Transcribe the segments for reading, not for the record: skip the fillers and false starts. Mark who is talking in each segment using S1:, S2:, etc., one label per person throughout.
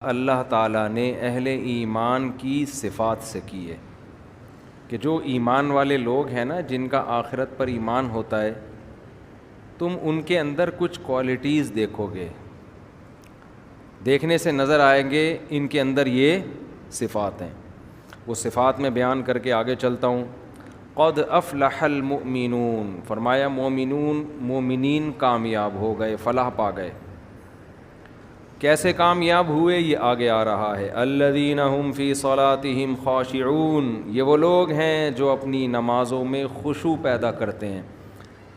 S1: اللہ تعالیٰ نے اہل ایمان کی صفات سے کی ہے کہ جو ایمان والے لوگ ہیں نا، جن کا آخرت پر ایمان ہوتا ہے، تم ان کے اندر کچھ کوالٹیز دیکھو گے، دیکھنے سے نظر آئیں گے ان کے اندر یہ صفات ہیں۔ وہ صفات میں بیان کر کے آگے چلتا ہوں۔ قد افلح المؤمنون، فرمایا مومنین کامیاب ہو گئے، فلاح پا گئے۔ کیسے کامیاب ہوئے یہ آگے آ رہا ہے۔ الذین هم فی صلاتہم خاشعون، یہ وہ لوگ ہیں جو اپنی نمازوں میں خشوع پیدا کرتے ہیں۔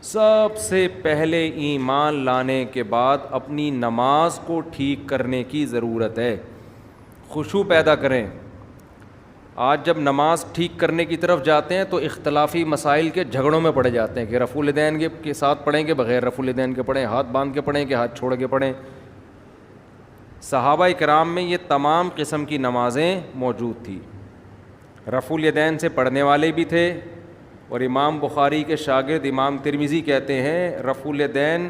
S1: سب سے پہلے ایمان لانے کے بعد اپنی نماز کو ٹھیک کرنے کی ضرورت ہے، خشوع پیدا کریں۔ آج جب نماز ٹھیک کرنے کی طرف جاتے ہیں تو اختلافی مسائل کے جھگڑوں میں پڑے جاتے ہیں کہ رفع الیدین کے ساتھ پڑھیں کہ بغیر رفع الیدین کے پڑھیں، ہاتھ باندھ کے پڑھیں کہ ہاتھ چھوڑ کے پڑھیں۔ صحابہ کرام میں یہ تمام قسم کی نمازیں موجود تھی۔ رفع الیدین سے پڑھنے والے بھی تھے، اور امام بخاری کے شاگرد امام ترمذی کہتے ہیں رفع الیدین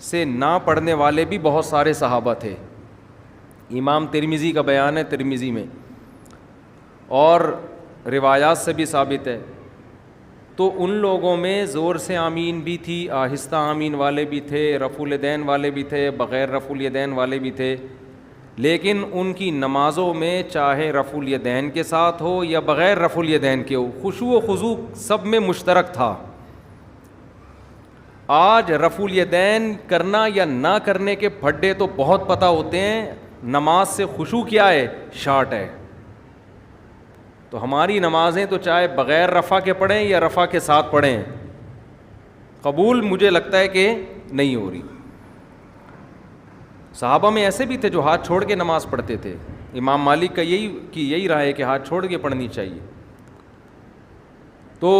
S1: سے نہ پڑھنے والے بھی بہت سارے صحابہ تھے۔ امام ترمذی کا بیان ہے ترمذی میں، اور روایات سے بھی ثابت ہے۔ تو ان لوگوں میں زور سے آمین بھی تھی، آہستہ آمین والے بھی تھے، رفع الیدین والے بھی تھے، بغیر رفع الیدین والے بھی تھے، لیکن ان کی نمازوں میں چاہے رفع الیدین کے ساتھ ہو یا بغیر رفع الیدین کے ہو، خشوع و خضوع سب میں مشترک تھا۔ آج رفع الیدین کرنا یا نہ کرنے کے پھڈے تو بہت پتہ ہوتے ہیں، نماز سے خشوع کیا ہے، شارٹ ہے۔ تو ہماری نمازیں تو چاہے بغیر رفع کے پڑھیں یا رفع کے ساتھ پڑھیں، قبول مجھے لگتا ہے کہ نہیں ہو رہی۔ صحابہ میں ایسے بھی تھے جو ہاتھ چھوڑ کے نماز پڑھتے تھے۔ امام مالک کا یہی رائے ہے کہ ہاتھ چھوڑ کے پڑھنی چاہیے۔ تو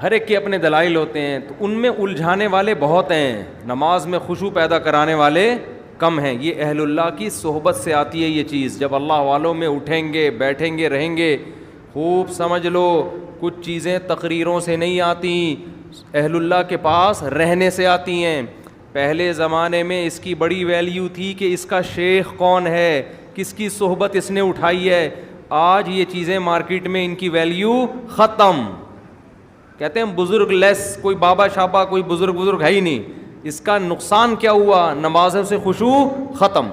S1: ہر ایک کے اپنے دلائل ہوتے ہیں، تو ان میں الجھانے والے بہت ہیں، نماز میں خشوع پیدا کرانے والے کم ہیں۔ یہ اہل اللہ کی صحبت سے آتی ہے یہ چیز۔ جب اللہ والوں میں اٹھیں گے، بیٹھیں گے، رہیں گے، خوب سمجھ لو کچھ چیزیں تقریروں سے نہیں آتی، اہل اللہ کے پاس رہنے سے آتی ہیں۔ پہلے زمانے میں اس کی بڑی ویلیو تھی کہ اس کا شیخ کون ہے، کس کی صحبت اس نے اٹھائی ہے۔ آج یہ چیزیں مارکیٹ میں ان کی ویلیو ختم۔ کہتے ہیں بزرگ لیس، کوئی بابا شابا، کوئی بزرگ ہے ہی نہیں۔ اس کا نقصان کیا ہوا؟ نمازوں سے خشوع ختم۔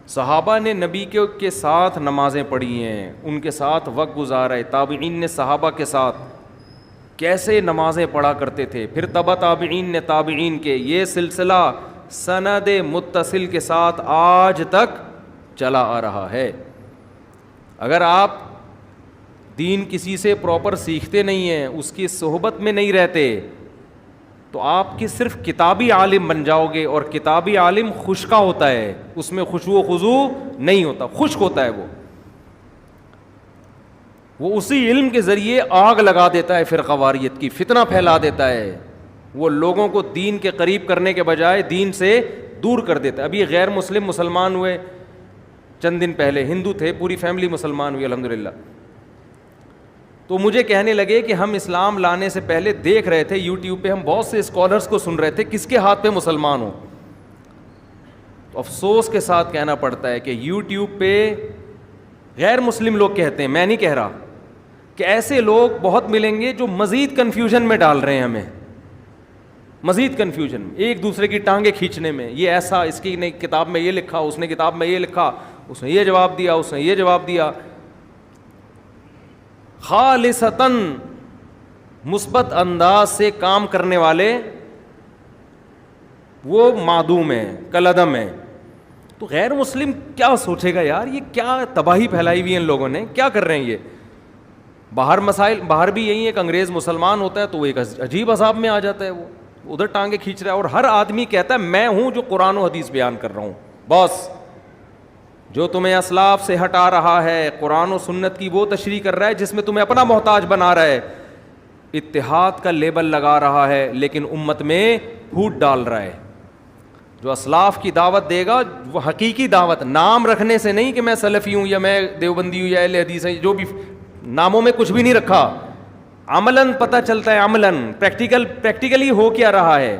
S1: صحابہ نے نبی کے ساتھ نمازیں پڑھی ہیں، ان کے ساتھ وقت گزارا ہے۔ تابعین نے صحابہ کے ساتھ کیسے نمازیں پڑھا کرتے تھے، پھر تبع تابعین نے تابعین کے، یہ سلسلہ سند متصل کے ساتھ آج تک چلا آ رہا ہے۔ اگر آپ دین کسی سے پراپر سیکھتے نہیں ہیں، اس کی صحبت میں نہیں رہتے، تو آپ کی صرف کتابی عالم بن جاؤ گے، اور کتابی عالم خشکا ہوتا ہے، اس میں خشوع و خضوع نہیں ہوتا، خشک ہوتا ہے۔ وہ اسی علم کے ذریعے آگ لگا دیتا ہے فرقہ واریت کی، فتنہ پھیلا دیتا ہے، وہ لوگوں کو دین کے قریب کرنے کے بجائے دین سے دور کر دیتا ہے۔ ابھی غیر مسلم مسلمان ہوئے چند دن پہلے، ہندو تھے، پوری فیملی مسلمان ہوئی الحمدللہ۔ تو مجھے کہنے لگے کہ ہم اسلام لانے سے پہلے دیکھ رہے تھے یوٹیوب پہ، ہم بہت سے اسکالرس کو سن رہے تھے کس کے ہاتھ پہ مسلمان ہو۔ تو افسوس کے ساتھ کہنا پڑتا ہے کہ یوٹیوب پہ غیر مسلم لوگ کہتے ہیں، میں نہیں کہہ رہا، کہ ایسے لوگ بہت ملیں گے جو مزید کنفیوژن میں ڈال رہے ہیں ہمیں، مزید کنفیوژن میں، ایک دوسرے کی ٹانگیں کھینچنے میں۔ یہ ایسا، اس کی نے کتاب میں یہ لکھا، اس نے کتاب میں یہ لکھا، اس نے یہ جواب دیا، اس نے یہ جواب دیا۔ خالصتاً مثبت انداز سے کام کرنے والے وہ معدوم ہیں، کالعدم ہیں۔ تو غیر مسلم کیا سوچے گا یار، یہ کیا تباہی پھیلائی ہوئی ہے ان لوگوں نے، کیا کر رہے ہیں یہ۔ باہر بھی یہی ہے کہ انگریز مسلمان ہوتا ہے تو وہ ایک عجیب عذاب میں آ جاتا ہے، وہ ادھر ٹانگیں کھینچ رہا ہے، اور ہر آدمی کہتا ہے میں ہوں جو قرآن و حدیث بیان کر رہا ہوں۔ بس جو تمہیں اسلاف سے ہٹا رہا ہے، قرآن و سنت کی وہ تشریح کر رہا ہے جس میں تمہیں اپنا محتاج بنا رہا ہے، اتحاد کا لیبل لگا رہا ہے، لیکن امت میں پھوٹ ڈال رہا ہے۔ جو اسلاف کی دعوت دے گا وہ حقیقی دعوت، نام رکھنے سے نہیں کہ میں سلفی ہوں یا میں دیوبندی ہوں یا اہل حدیث ہوں، جو بھی ناموں میں کچھ بھی نہیں رکھا، عملاً پتہ چلتا ہے، عملاً پریکٹیکلی ہو کیا رہا ہے۔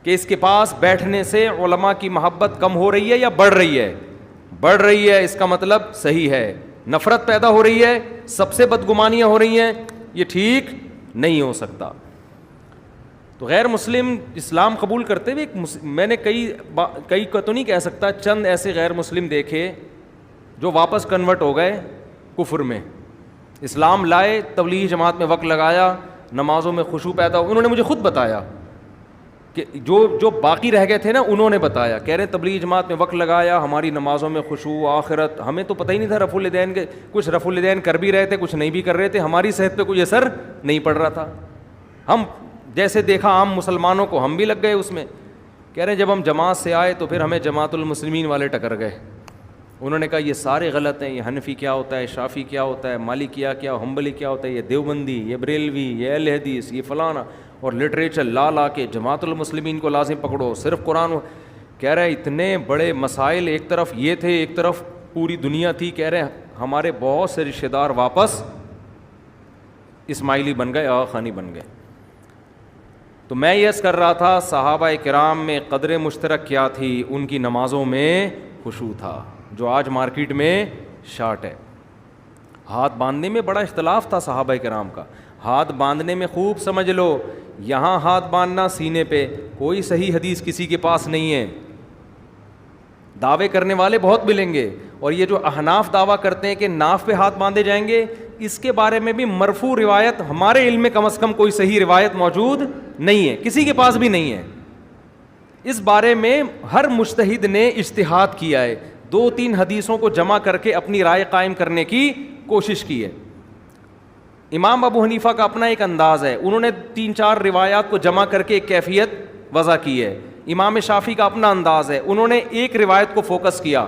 S1: کہ اس کے پاس بیٹھنے سے علماء کی محبت کم ہو رہی ہے یا بڑھ رہی ہے؟ بڑھ رہی ہے، اس کا مطلب صحیح ہے. نفرت پیدا ہو رہی ہے، سب سے بدگمانیاں ہو رہی ہیں، یہ ٹھیک نہیں ہو سکتا. تو غیر مسلم اسلام قبول کرتے ہوئے میں نے کئی کو تو نہیں کہہ سکتا، چند ایسے غیر مسلم دیکھے جو واپس کنورٹ ہو گئے کفر میں. اسلام لائے، تبلیغی جماعت میں وقت لگایا، نمازوں میں خشوع پیدا ہو. انہوں نے مجھے خود بتایا کہ جو باقی رہ گئے تھے نا، انہوں نے بتایا، کہہ رہے تبلیغی جماعت میں وقت لگایا، ہماری نمازوں میں خشوع، آخرت، ہمیں تو پتہ ہی نہیں تھا رفع الیدین کے. کچھ رفع الیدین کر بھی رہے تھے، کچھ نہیں بھی کر رہے تھے، ہماری صحت پہ کوئی اثر نہیں پڑ رہا تھا. ہم جیسے دیکھا عام مسلمانوں کو، ہم بھی لگ گئے اس میں. کہہ رہے جب ہم جماعت سے آئے تو پھر ہمیں جماعت المسلمین والے ٹکر گئے. انہوں نے کہا یہ سارے غلط ہیں، یہ حنفی کیا ہوتا ہے، شافی کیا ہوتا ہے، مالکیہ کیا، حنبلی کیا ہوتا ہے، یہ دیوبندی، یہ بریلوی، یہ اہل حدیث، یہ فلانا، اور لٹریچر لا کے جماعت المسلمین کو لازم پکڑو، صرف قرآن. کہہ رہے اتنے بڑے مسائل، ایک طرف یہ تھے، ایک طرف پوری دنیا تھی. کہہ رہے ہمارے بہت سے رشتہ دار واپس اسماعیلی بن گئے، آغا خانی بن گئے. تو میں یہ عرض کر رہا تھا صحابہ کرام میں قدر مشترک کیا تھی؟ ان کی نمازوں میں خشوع تھا، جو آج مارکیٹ میں شارٹ ہے. ہاتھ باندھنے میں بڑا اختلاف تھا صحابہ کرام کا. ہاتھ باندھنے میں خوب سمجھ لو، یہاں ہاتھ باندھنا سینے پہ، کوئی صحیح حدیث کسی کے پاس نہیں ہے. دعوے کرنے والے بہت ملیں گے، اور یہ جو احناف دعویٰ کرتے ہیں کہ ناف پہ ہاتھ باندھے جائیں گے، اس کے بارے میں بھی مرفوع روایت ہمارے علم میں کم از کم کوئی صحیح روایت موجود نہیں ہے، کسی کے پاس بھی نہیں ہے. اس بارے میں ہر مجتہد نے اجتہاد کیا ہے، 2-3 حدیثوں کو جمع کر کے اپنی رائے قائم کرنے کی کوشش کی ہے. امام ابو حنیفہ کا اپنا ایک انداز ہے، انہوں نے 3-4 روایات کو جمع کر کے ایک کیفیت وضع کی ہے. امام شافعی کا اپنا انداز ہے، انہوں نے ایک روایت کو فوکس کیا،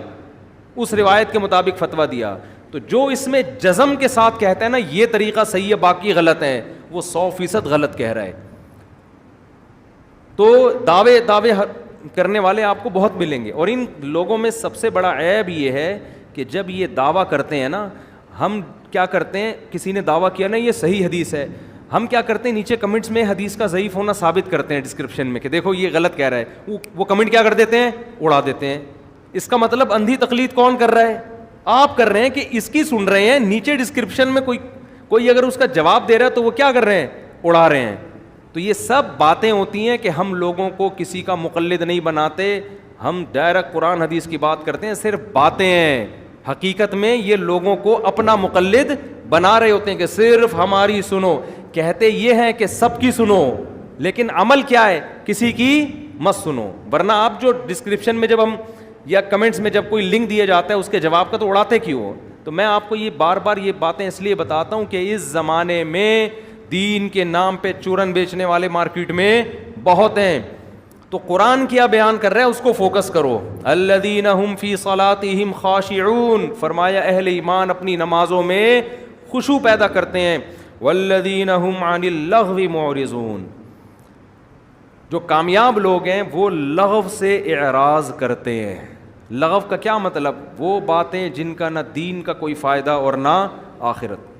S1: اس روایت کے مطابق فتویٰ دیا. تو جو اس میں جزم کے ساتھ کہتا ہے نا یہ طریقہ صحیح ہے باقی غلط ہیں، وہ 100% غلط کہہ رہا ہے. تو دعوے کرنے والے آپ کو بہت ملیں گے، اور ان لوگوں میں سب سے بڑا عیب یہ ہے کہ جب یہ دعویٰ کرتے ہیں نا، ہم کیا کرتے ہیں، کسی نے دعویٰ کیا نا یہ صحیح حدیث ہے، ہم کیا کرتے ہیں نیچے کمنٹس میں حدیث کا ضعیف ہونا ثابت کرتے ہیں ڈسکرپشن میں کہ دیکھو یہ غلط کہہ رہا ہے. وہ کمنٹ کیا کر دیتے ہیں، اڑا دیتے ہیں. اس کا مطلب اندھی تقلید کون کر رہا ہے؟ آپ کر رہے ہیں کہ اس کی سن رہے ہیں، نیچے ڈسکرپشن میں کوئی اگر اس کا جواب دے رہا ہے تو وہ کیا کر رہے ہیں، اڑا رہے ہیں. تو یہ سب باتیں ہوتی ہیں کہ ہم لوگوں کو کسی کا مقلد نہیں بناتے، ہم ڈائریکٹ قرآن حدیث کی بات کرتے ہیں، صرف باتیں ہیں. حقیقت میں یہ لوگوں کو اپنا مقلد بنا رہے ہوتے ہیں کہ صرف ہماری سنو. کہتے یہ ہیں کہ سب کی سنو، لیکن عمل کیا ہے، کسی کی مت سنو. ورنہ آپ جو ڈسکرپشن میں جب ہم یا کمنٹس میں جب کوئی لنک دیا جاتا ہے اس کے جواب کا تو اڑاتے کیوں؟ تو میں آپ کو یہ بار بار یہ باتیں اس لیے بتاتا ہوں کہ اس زمانے میں دین کے نام پہ چورن بیچنے والے مارکیٹ میں بہت ہیں. تو قرآن کیا بیان کر رہا ہے اس کو فوکس کرو. الذین هم فی صلاتہم خاشعون، فرمایا اہل ایمان اپنی نمازوں میں خشوع پیدا کرتے ہیں. والذین هم عن اللغو معرضون، جو کامیاب لوگ ہیں وہ لغو سے اعراض کرتے ہیں. لغو کا کیا مطلب؟ وہ باتیں جن کا نہ دین کا کوئی فائدہ اور نہ آخرت.